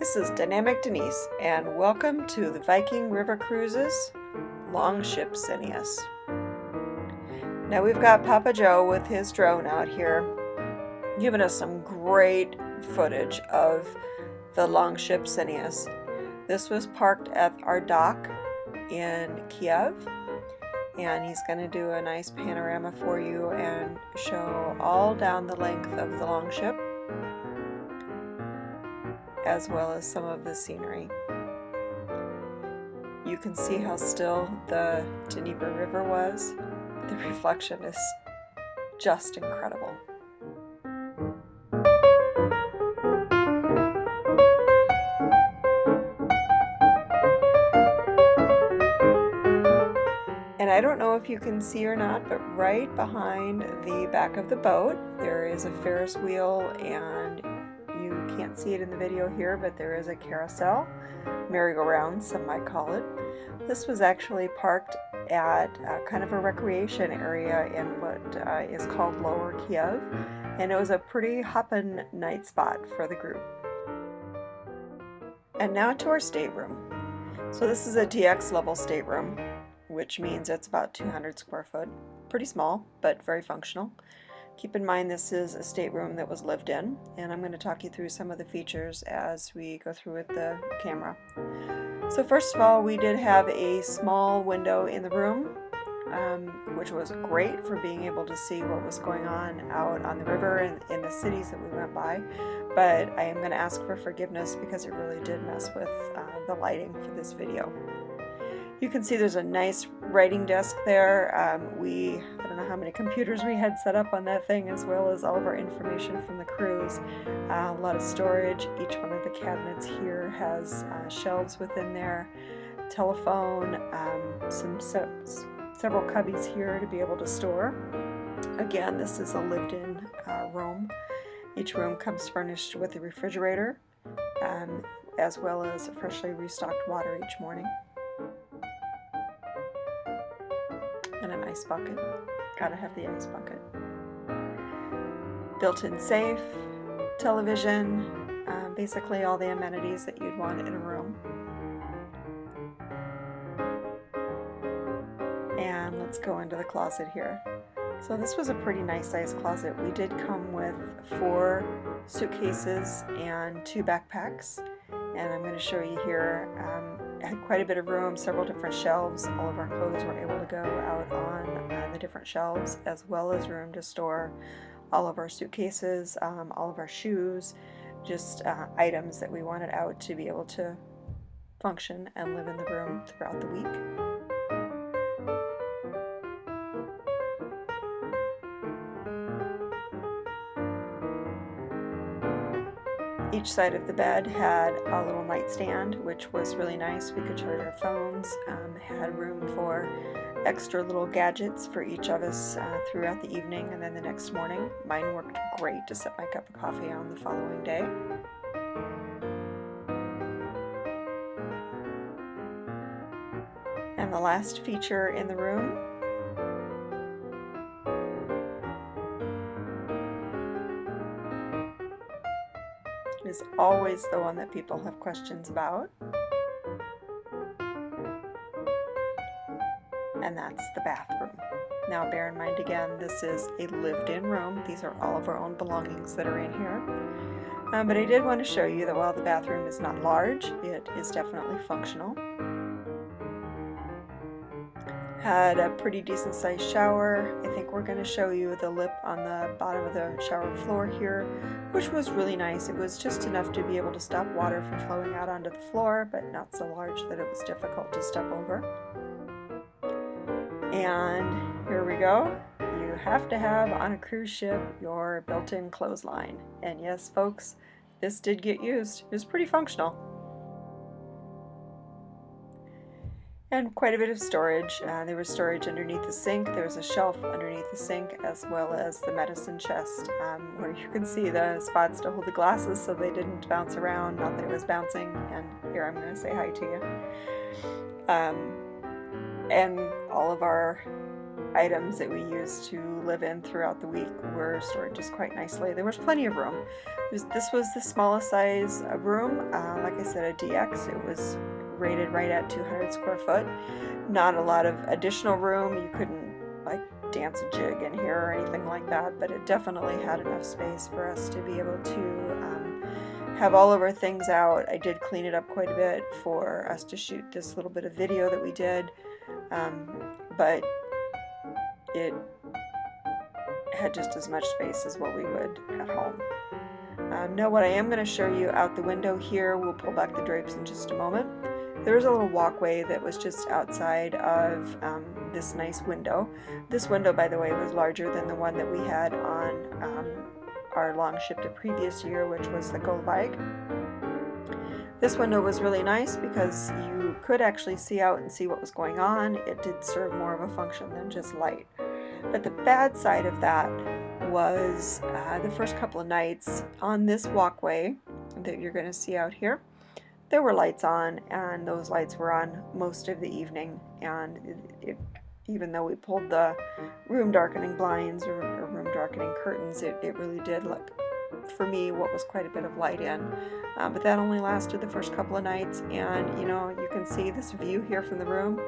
This is Dynamic Denise, and welcome to the Viking River Cruises Longship Sineus. Now we've got Papa Joe with his drone out here, giving us some great footage of the Longship Sineus. This was parked at our dock in Kiev, and he's going to do a nice panorama for you and show all down the length of the Longship, as well as some of the scenery. You can see how still the Dnieper River was. The reflection is just incredible. And I don't know if you can see or not, but right behind the back of the boat there is a Ferris wheel, and you can't see it in the video here, but there is a carousel, merry-go-round some might call it. This was actually parked at kind of a recreation area in what is called Lower Kiev, and it was a pretty hoppin' night spot for the group. And now to our stateroom. So this is a DX level stateroom, which means it's about 200 square foot. Pretty small, but very functional. Keep in mind this is a stateroom that was lived in, and I'm going to talk you through some of the features as we go through with the camera. So first of all, we did have a small window in the room, which was great for being able to see what was going on out on the river and in the cities that we went by, but I am going to ask for forgiveness because it really did mess with the lighting for this video. You can see there's a nice writing desk there. I don't know how many computers we had set up on that thing, as well as all of our information from the cruise. A lot of storage. Each one of the cabinets here has shelves within there, telephone, several cubbies here to be able to store. Again, this is a lived-in room. Each room comes furnished with a refrigerator, as well as freshly restocked water each morning. And an ice bucket. Gotta have the ice bucket. Built-in safe, television, basically all the amenities that you'd want in a room. And let's go into the closet here. So this was a pretty nice sized closet. We did come with 4 suitcases and 2 backpacks, and I'm going to show you here. Had quite a bit of room, several different shelves. All of our clothes were able to go out on the different shelves, as well as room to store all of our suitcases, all of our shoes, just items that we wanted out to be able to function and live in the room throughout the week. Each side of the bed had a little nightstand, which was really nice. We could charge our phones, had room for extra little gadgets for each of us throughout the evening and then the next morning. Mine worked great to set my cup of coffee on the following day. And the last feature in the room is always the one that people have questions about, and that's the bathroom. Now bear in mind again, this is a lived-in room. These are all of our own belongings that are in here, but I did want to show you that while the bathroom is not large, it is definitely functional. Had a pretty decent sized shower. I think we're going to show you the lip on the bottom of the shower floor here, which was really nice. It was just enough to be able to stop water from flowing out onto the floor, but not so large that it was difficult to step over. And here we go. You have to have on a cruise ship your built-in clothesline. And yes, folks, this did get used. It was pretty functional. And quite a bit of storage. There was storage underneath the sink. There was a shelf underneath the sink, as well as the medicine chest, where you can see the spots to hold the glasses so they didn't bounce around. Not that it was bouncing. And here I'm going to say hi to you. And all of our items that we used to live in throughout the week were stored just quite nicely. There was plenty of room. This was the smallest size room. Like I said, a DX. It was rated right at 200 square foot. Not a lot of additional room. You couldn't like dance a jig in here or anything like that, but it definitely had enough space for us to be able to have all of our things out. I did clean it up quite a bit for us to shoot this little bit of video that we did, but it had just as much space as what we would at home. Now what I am going to show you out the window here, we'll pull back the drapes in just a moment. There's a little walkway that was just outside of this nice window. This window, by the way, was larger than the one that we had on our Longship the previous year, which was the Viking. This window was really nice because you could actually see out and see what was going on. It did serve more of a function than just light. But the bad side of that was the first couple of nights on this walkway that you're going to see out here, there were lights on, and those lights were on most of the evening, and even though we pulled the room darkening blinds or room darkening curtains, it really did look, for me, what was quite a bit of light in. But that only lasted the first couple of nights, and you know, you can see this view here from the room,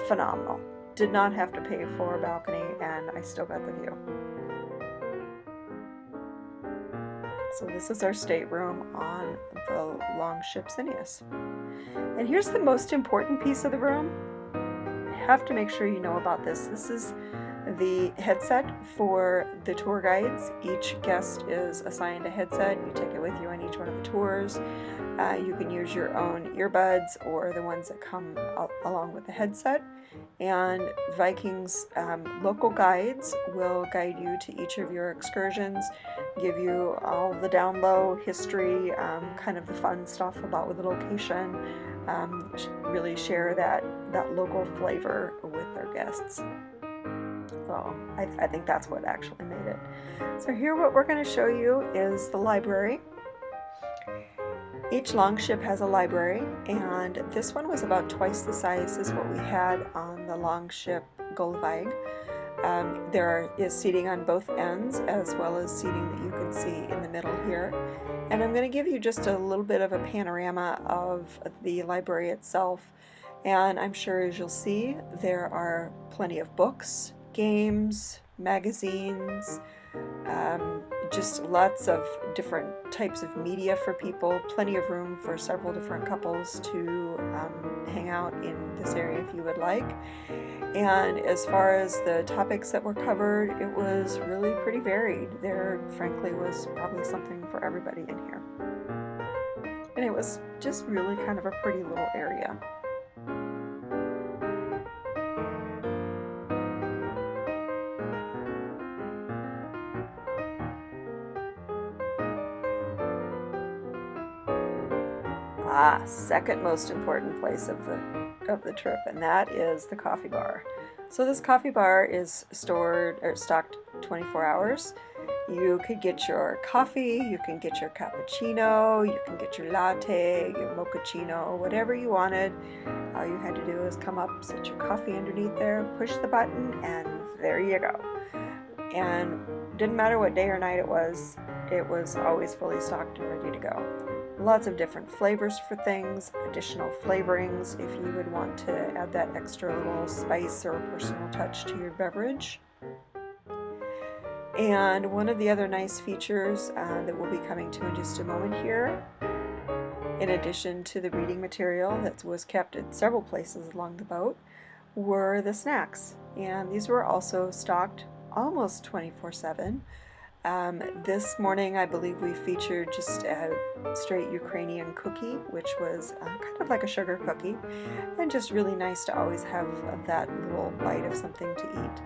phenomenal. Did not have to pay for a balcony, and I still got the view. So this is our stateroom on the Longship Sineus. And here's the most important piece of the room. I have to make sure you know about this. This is the headset for the tour guides. Each guest is assigned a headset. You take it with you on each one of the tours. You can use your own earbuds or the ones that come along with the headset. And Viking's local guides will guide you to each of your excursions, give you all the down low history, kind of the fun stuff about the location, really share that local flavor with their guests. So I think that's what actually made it. So here what we're going to show you is the library. Each Longship has a library, and this one was about twice the size as what we had on the Longship Viking. There is seating on both ends, as well as seating that you can see in the middle here. And I'm going to give you just a little bit of a panorama of the library itself. And I'm sure, as you'll see, there are plenty of books, games, magazines, just lots of different types of media for people, plenty of room for several different couples to hang out in this area if you would like. And as far as the topics that were covered, it was really pretty varied. There frankly was probably something for everybody in here. And it was just really kind of a pretty little area. Second most important place of the trip, and that is the coffee bar. So this coffee bar is stocked 24 hours. You could get your coffee, you can get your cappuccino, you can get your latte, your mochaccino, whatever you wanted. All you had to do was come up, set your coffee underneath there, push the button, and there you go. And didn't matter what day or night it was always fully stocked and ready to go. Lots of different flavors for things, additional flavorings if you would want to add that extra little spice or personal touch to your beverage. And one of the other nice features that we'll be coming to in just a moment here, in addition to the reading material that was kept at several places along the boat, were the snacks. And these were also stocked almost 24/7. This morning I believe we featured just a straight Ukrainian cookie, which was kind of like a sugar cookie, and just really nice to always have that little bite of something to eat.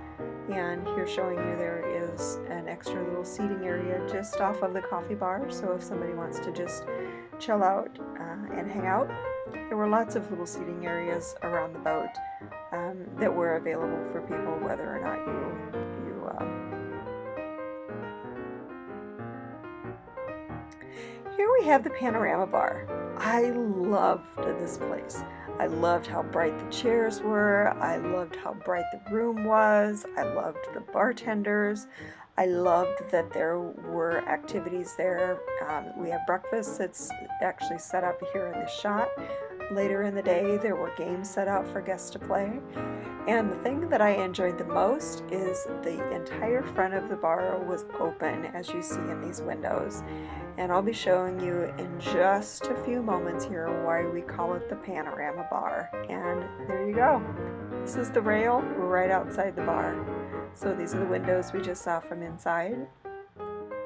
And here showing you there is an extra little seating area just off of the coffee bar, so if somebody wants to just chill out and hang out, there were lots of little seating areas around the boat that were available for people whether or not you Here we have the Panorama Bar. I loved this place. I loved how bright the chairs were. I loved how bright the room was. I loved the bartenders. I loved that there were activities there. We have breakfast that's actually set up here in the shot. Later in the day, there were games set out for guests to play. And the thing that I enjoyed the most is the entire front of the bar was open, as you see in these windows. And I'll be showing you in just a few moments here why we call it the Panorama Bar. And there you go. This is the rail. We're right outside the bar. So these are the windows we just saw from inside.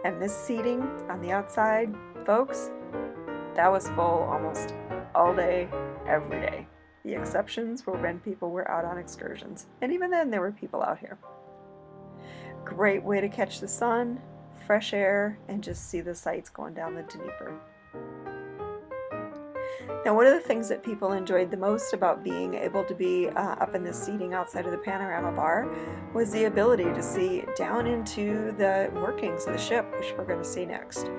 And this seating on the outside, folks, that was full almost all day, every day. The exceptions were when people were out on excursions. And even then, there were people out here. Great way to catch the sun, fresh air, and just see the sights going down the Dnieper. Now, one of the things that people enjoyed the most about being able to be up in this seating outside of the Panorama Bar was the ability to see down into the workings of the ship, which we're going to see next.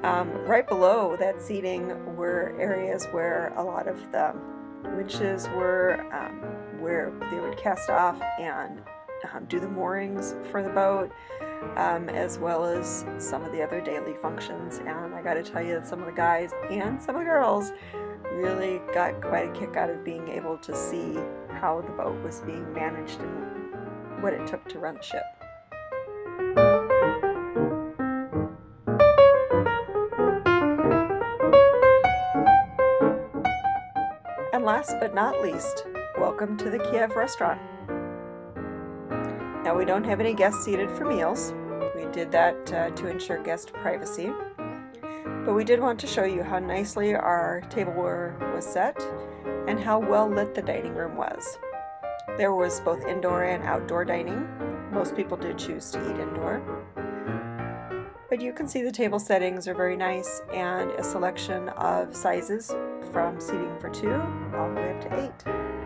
Right below that seating were areas where a lot of the winches were, where they would cast off and do the moorings for the boat, as well as some of the other daily functions. And I got to tell you that some of the guys and some of the girls really got quite a kick out of being able to see how the boat was being managed and what it took to run the ship. And last but not least, welcome to the Kiev Restaurant. Now, we don't have any guests seated for meals. We did that to ensure guest privacy. But we did want to show you how nicely our tableware was set and how well lit the dining room was. There was both indoor and outdoor dining. Most people did choose to eat indoor. But you can see the table settings are very nice, and a selection of sizes from seating for 2 all the way up to 8.